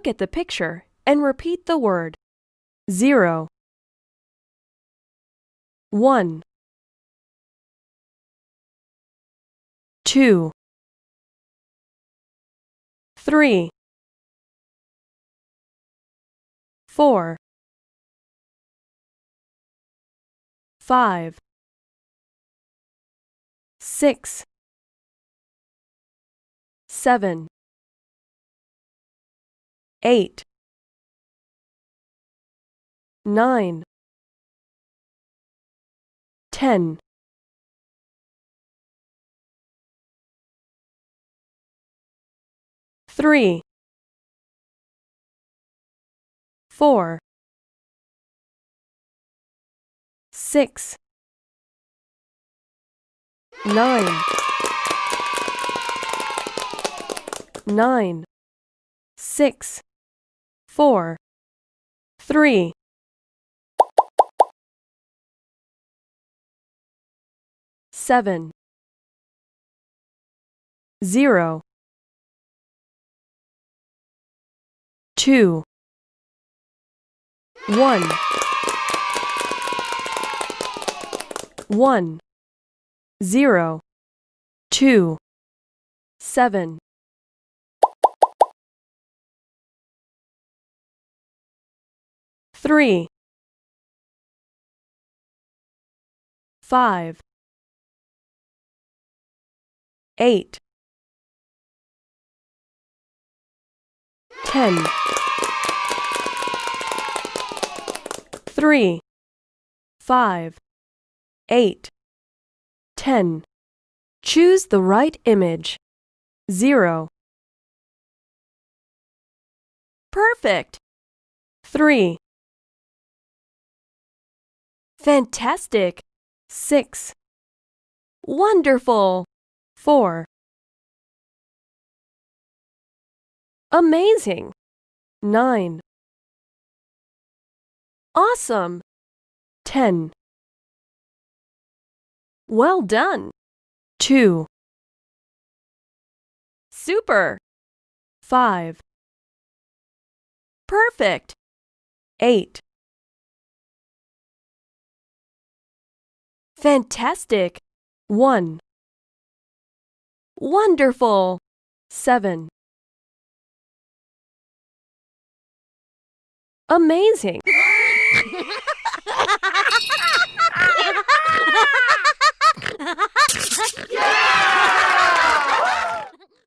Look at the picture and repeat the word. 0, 1, 2, 3, 4, 5, 6, 7, 8, 9, 10, 3, 4, 6, 9, 9, 6, 4, 3, 7, 0, 2, 1, 1, 0, 2, 7, 3, 5, 8, 10, 3, 5, 8, 10. Choose the right image. 0. Perfect. 3. Fantastic. 6. Wonderful. 4. Amazing. 9. Awesome. 10. Well done. 2. Super. 5. Perfect. 8. Fantastic. 1. Wonderful. 7. Amazing.